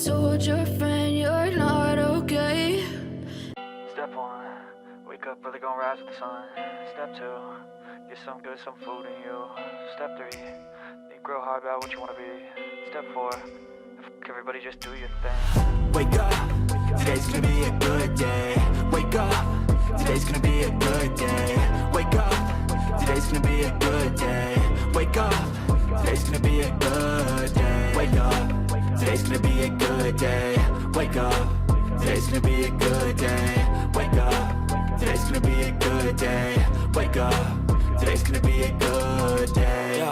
told your friend you're not okay. Step 1, wake up early, gonna rise with the sun. Step 2, get some good, some food in you. Step 3, think real hard about what you wanna be. Step 4, everybody just do your thing. Wake up, today's gonna be a good day. Wake up, today's gonna be a good day. Wake up, today's gonna be a good day. Wake up, today's gonna be a good day. Wake up, today's gonna be a good day. Wake up, today's gonna be a good day. Wake up, today's gonna be a good day. Wake up, today's gonna be a good day. Yo,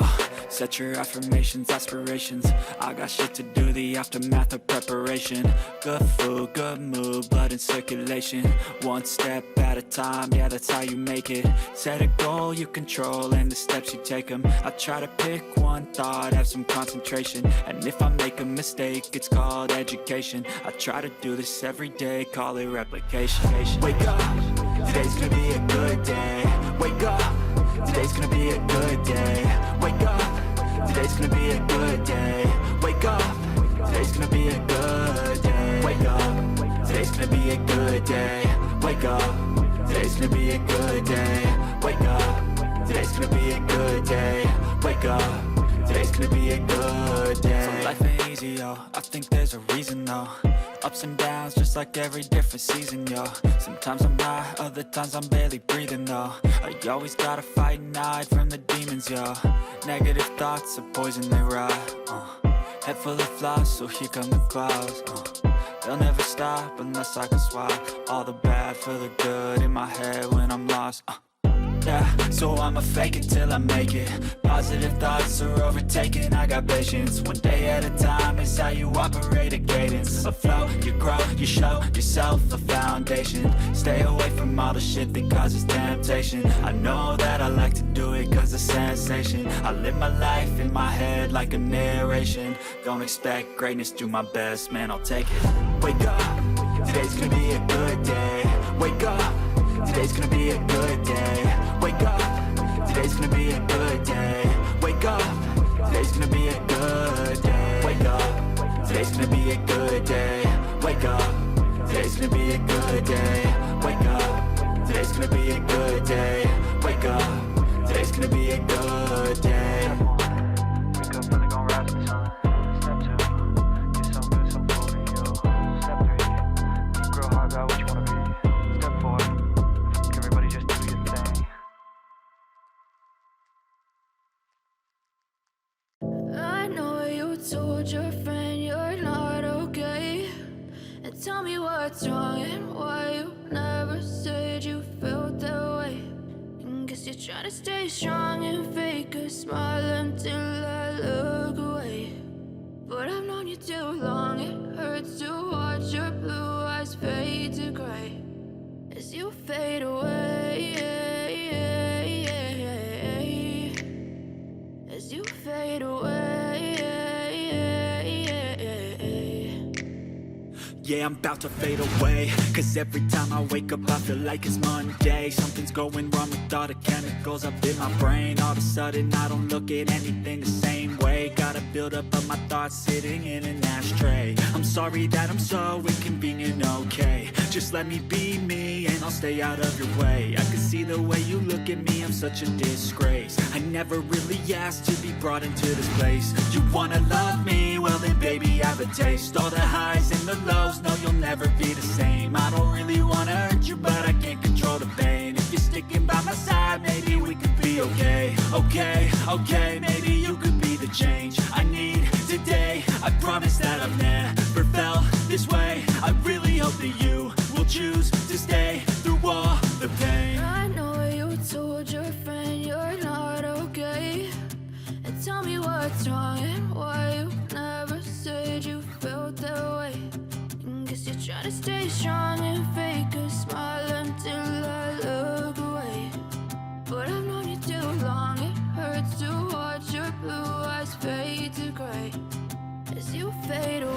set your affirmations, aspirations. I got shit to do, the aftermath of preparation. Good food, good mood, blood in circulation. One step at a time, yeah, that's how you make it. Set a goal you control and the steps you take them. I try to pick one thought, have some concentration. And if I make a mistake, it's called education. I try to do this every day, call it replication. Wake up, today's gonna be a good day. Wake up, today's gonna be a good day. Wake up, today's gonna be a good day. Wake up, today's gonna be a good day. Wake up, today's gonna be a good day. Wake up, today's gonna be a good day. Wake up, today's gonna be a good day. Wake up, today's gonna be a good day. So life ain't easy, yo, I think there's a reason though. Ups and downs, just like every different season, yo. Sometimes I'm high, other times I'm barely breathing, though. I always gotta fight and hide from the demons, yo. Negative thoughts are poison, they rot. Head full of flies, so here come the clouds. They'll never stop unless I can swap all the bad for the good in my head when I'm lost. Yeah, so I'ma fake it till I make it. Positive thoughts are overtaken, I got patience. One day at a time is how you operate a cadence. A flow, you grow, you show yourself a foundation. Stay away from all the shit that causes temptation. I know that I like to do it cause of sensation. I live my life in my head like a narration. Don't expect greatness, do my best, man, I'll take it. Wake up, today's gonna be a good day. Wake up, today's gonna be a good day. Wake up, today's gonna be a good day. Wake up, today's gonna be a good day. Wake up, today's gonna be a good day. Wake up, today's gonna be a good day. Wake up, today's gonna be a good day. Wake up, today's gonna be a good day. Wake up early, gonna rise with the sun. Step 2, get some good, some food in you. Step 3, think real hard about what you wanna be. Step 4, everybody just do your thing. I know you told your friend you're not okay. And tell me what's wrong and why you never said you felt that way. And guess you're trying to stay strong and fake a smile until I look away. But I've known you too long, it hurts to watch your blue eyes fade to gray as you fade away. As you fade away. Yeah, I'm about to fade away. Cause every time I wake up I feel like it's Monday. Something's going wrong with all the chemicals up in my brain. All of a sudden I don't look at anything the same way. Gotta build up of my thoughts sitting in an ashtray. I'm sorry that I'm so inconvenient, okay. Just let me be me and I'll stay out of your way. I can see the way you look at me, I'm such a disgrace. I never really asked to be brought into this place. You wanna love me? Well then baby have a taste. All the highs and the lows, no you'll never be the same. I don't really wanna hurt you but I can't control the pain. If you're sticking by my side maybe we could be okay. Okay, maybe you could be the change I need today. I promise that I've never felt this way. I really hope that you will choose to stay through all the pain. I know you told your friend you're not okay. And tell me what's wrong and why you never said you felt that way. And guess you're trying to stay strong and fake a smile until I look away. But I've known you too long, it hurts to watch your blue eyes fade to gray as you fade away.